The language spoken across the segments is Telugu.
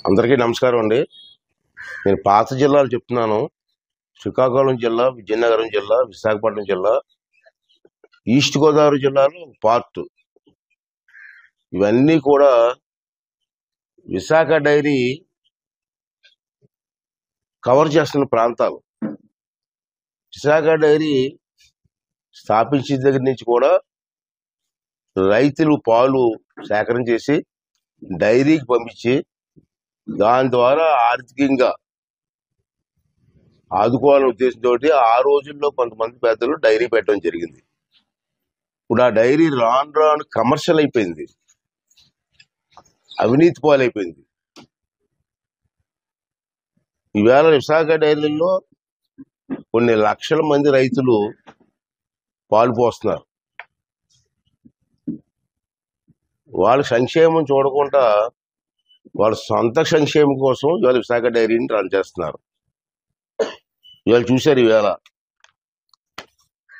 అందరికీ నమస్కారం అండి. నేను పాత జిల్లాలు చెప్తున్నాను. శ్రీకాకుళం జిల్లా, విజయనగరం జిల్లా, విశాఖపట్నం జిల్లా, ఈస్ట్ గోదావరి జిల్లాలో పార్ట్. ఇవన్నీ కూడా విశాఖ డైరీ కవర్ చేస్తున్న ప్రాంతాలు. విశాఖ డైరీ స్థాపించిన దగ్గర నుంచి కూడా రైతులు పాలు సేకరణ చేసి డైరీకి పంపించి దాని ద్వారా ఆర్థికంగా ఆదుకోవాలనే ఉద్దేశంతో ఆ రోజుల్లో కొంతమంది పెద్దలు డైరీ పెట్టడం జరిగింది. ఇప్పుడు ఆ డైరీ రాను రాను కమర్షియల్ అయిపోయింది, అవినీతి పాలైపోయింది. ఈవేళ విశాఖ డైరీలో కొన్ని లక్షల మంది రైతులు పాలు పోస్తున్నారు. వాళ్ళ సంక్షేమం చూడకుండా వాళ్ళ సొంత సంక్షేమం కోసం ఇవాళ విశాఖ డైరీని రన్ చేస్తున్నారు. ఇవాళ చూశారు, ఈవేళ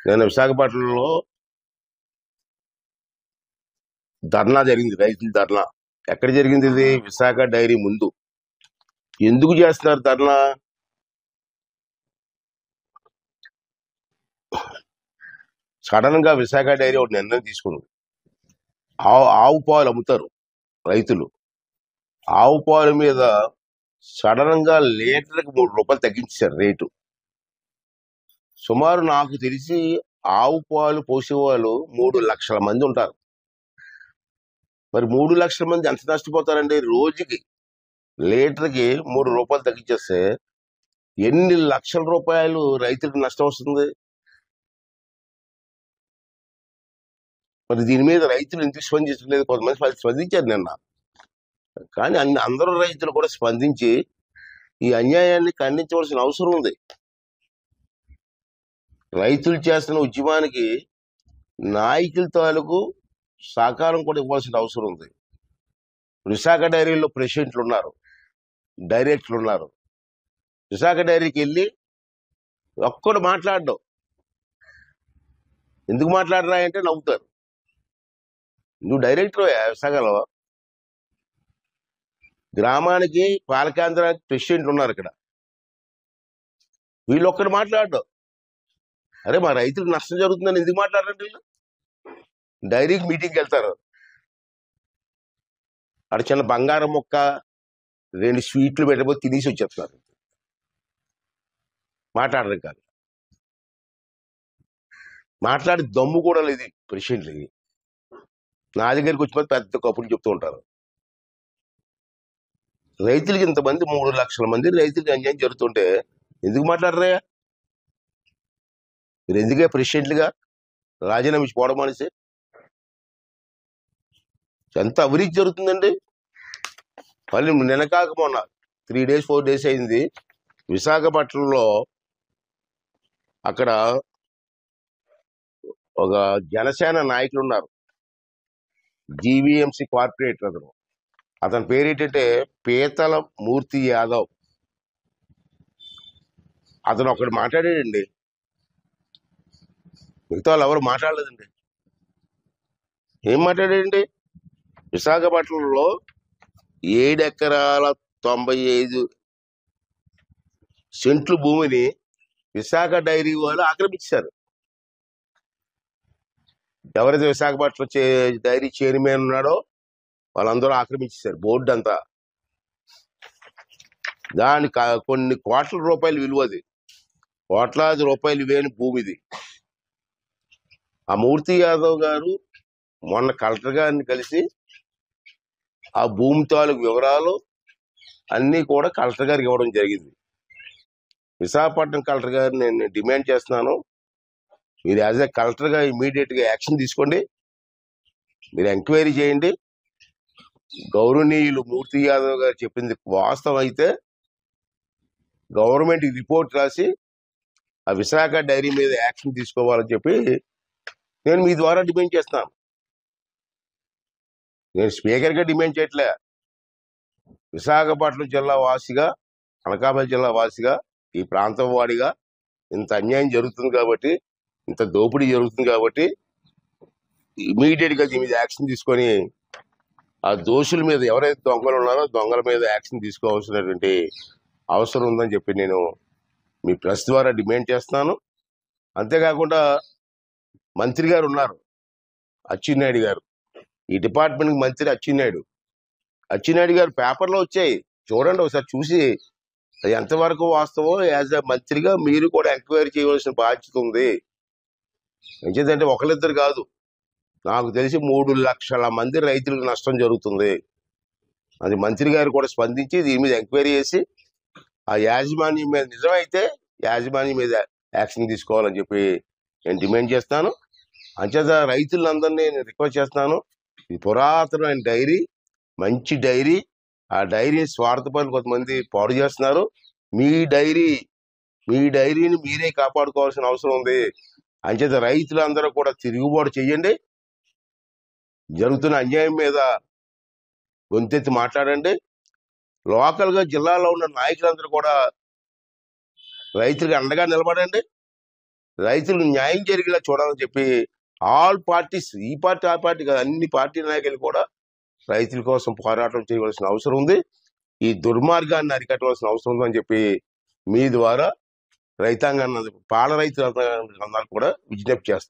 నేను విశాఖపట్నంలో ధర్నా జరిగింది, రైతుల ధర్నా. ఎక్కడ జరిగింది ఇది? విశాఖ డైరీ ముందు. ఎందుకు చేస్తున్నారు ధర్నా? సడన్ గా విశాఖ డైరీ ఒక నిర్ణయం తీసుకుంది. ఆవు పాలు అమ్ముతారు రైతులు. ఆవు పాలు మీద సడన్ గా లీటర్కి 3 రూపాయలు తగ్గించారు రేటు. సుమారు నాకు తెలిసి ఆవు పాలు పోసేవాళ్ళు 3 లక్షల మంది ఉంటారు. మరి 3 లక్షల మంది ఎంత నష్టపోతారండి? రోజుకి లీటర్కి 3 రూపాయలు తగ్గించేస్తే ఎన్ని లక్షల రూపాయలు రైతులకు నష్టం వస్తుంది? మరి దీని మీద రైతులు ఎందుకు స్పందించలేదు? కొంతమంది స్పందించారు నిన్న, కానీ అందరూ రైతులు కూడా స్పందించి ఈ అన్యాయాన్ని ఖండించవలసిన అవసరం ఉంది. రైతులు చేస్తున్న ఉద్యమానికి నాయకుల తాలూకు సహకారం కూడా ఇవ్వాల్సిన అవసరం ఉంది. విశాఖ డైరీలో ప్రెసిడెంట్లు ఉన్నారు, డైరెక్టర్లు ఉన్నారు. విశాఖ డైరీకి వెళ్ళి ఒక్కడు మాట్లాడడం. ఎందుకు మాట్లాడరా అంటే నవ్వుతారు. నువ్వు డైరెక్టర్ విశాఖలో, గ్రామానికి పాలకేంద్రానికి ప్రెసిడెంట్లు ఉన్నారు ఇక్కడ. వీళ్ళు ఒక్కడు మాట్లాడడం. అరే మా రైతులకు నష్టం జరుగుతుందని ఎందుకు మాట్లాడారంటే వీళ్ళు డైరీకి మీటింగ్కి వెళ్తారు. అక్కడ చిన్న బంగారం మొక్క 2 స్వీట్లు పెట్టబోతే తినేసి వచ్చేస్తున్నారు. మాట్లాడరు కాదు, మాట్లాడి దమ్ము కూడా లేదు ప్రెసిడెంట్లకి. నా దగ్గరికి వచ్చిపోతే పెద్ద కప్పులు చెప్తూ ఉంటారు. రైతులకి ఇంతమంది 3 లక్షల మంది రైతులకి అన్యాయం జరుగుతుంటే ఎందుకు మాట్లాడరా? మీరు ఎందుకే ప్రెసిడెంట్లుగా రాజీనామా ఇచ్చి పోవడం అనేసి? ఎంత అవినీతి జరుగుతుందండి. మళ్ళీ నిన్న కాక మొన్న 3 days 4 days అయింది విశాఖపట్నంలో. అక్కడ ఒక జనసేన నాయకులు ఉన్నారు, జీవీఎంసీ కార్పొరేటర్. అతని పేరు ఏంటంటే పీతల మూర్తి యాదవ్. అతను ఒకటి మాట్లాడాడండి, మిగతా వాళ్ళు ఎవరు మాట్లాడలేదండి. ఏం మాట్లాడాడండి? విశాఖపట్నంలో 7 ఎకరాల 95 సెంట్లు భూమిని విశాఖ డైరీ వాళ్ళు ఆక్రమించారు. ఎవరైతే విశాఖపట్నం డైరీ చైర్మన్ ఉన్నాడో వాళ్ళందరూ ఆక్రమించారు బోర్డు అంతా. దాని కొన్ని కోట్ల రూపాయలు విలువది, కోట్లాది రూపాయలు విలువైన భూమిది. ఆ మూర్తి యాదవ్ గారు మొన్న కలెక్టర్ గారిని కలిసి ఆ భూమి తాలూకు వివరాలు అన్నీ కూడా కలెక్టర్ గారికి ఇవ్వడం జరిగింది. విశాఖపట్నం కలెక్టర్ గారిని నేను డిమాండ్ చేస్తున్నాను, మీరు యాజ్ ఏ కలెక్టర్ గా ఇమీడియట్ గా యాక్షన్ తీసుకోండి. మీరు ఎంక్వైరీ చేయండి. గౌరవనీయులు మూర్తి యాదవ్ గారు చెప్పింది వాస్తవం అయితే గవర్నమెంట్ రిపోర్ట్ రాసి ఆ విశాఖ డైరీ మీద యాక్షన్ తీసుకోవాలని చెప్పి నేను మీ ద్వారా డిమాండ్ చేస్తున్నాను. నేను స్పీకర్ గా డిమాండ్ చేయట్లే. విశాఖపట్నం జిల్లా వాసిగా, అనకాపల్లి జిల్లా వాసిగా, ఈ ప్రాంతం వాడిగా ఇంత అన్యాయం జరుగుతుంది కాబట్టి, ఇంత దోపిడీ జరుగుతుంది కాబట్టి ఇమీడియట్ గా దీని మీద యాక్షన్ తీసుకొని ఆ దోషుల మీద ఎవరైతే దొంగలు ఉన్నారో దొంగల మీద యాక్షన్ తీసుకోవాల్సినటువంటి అవసరం ఉందని చెప్పి నేను మీ ప్రెస్ ద్వారా డిమాండ్ చేస్తున్నాను. అంతేకాకుండా మంత్రి గారు ఉన్నారు, అచ్చెన్నాయుడు గారు, ఈ డిపార్ట్మెంట్ మంత్రి అచ్చెన్నాయుడు గారు పేపర్లో వచ్చాయి, చూడండి ఒకసారి, చూసి అది ఎంతవరకు వాస్తవం యాజ్ ఎ మంత్రిగా మీరు కూడా ఎంక్వైరీ చేయవలసిన బాధ్యత ఉంది. ఎందుకంటే ఒకరిద్దరు కాదు, నాకు తెలిసి 3 లక్షల మంది రైతులకు నష్టం జరుగుతుంది. అది మంత్రి గారు కూడా స్పందించి దీని మీద ఎంక్వైరీ చేసి ఆ యాజమాన్యం మీద నిజమైతే యాజమాన్యం మీద యాక్షన్ తీసుకోవాలని చెప్పి నేను డిమాండ్ చేస్తాను. అంచేత రైతులందరినీ నేను రిక్వెస్ట్ చేస్తాను, ఇది పురాతనమైన డైరీ, మంచి డైరీ, ఆ డైరీ స్వార్థపరులు కొంతమంది పాడు చేస్తున్నారు. మీ డైరీని మీరే కాపాడుకోవాల్సిన అవసరం ఉంది. అంచేత రైతులందరూ కూడా తిరుగుబాటు చెయ్యండి, జరుగుతున్న అన్యాయం మీద గొంతెత్తి మాట్లాడండి. లోకల్ గా జిల్లాలో ఉన్న నాయకులందరూ కూడా రైతులకు అండగా నిలబడండి, రైతులకు న్యాయం జరిగేలా చూడాలని చెప్పి ఆల్ పార్టీస్, ఈ పార్టీ ఆ పార్టీ కాదు, అన్ని పార్టీ నాయకులు కూడా రైతుల కోసం పోరాటం చేయవలసిన అవసరం ఉంది. ఈ దుర్మార్గాన్ని అరికట్టవలసిన అవసరం ఉందని చెప్పి మీ ద్వారా రైతాంగాన్ని, పాల రైతులందరూ కూడా విజ్ఞప్తి చేస్తారు.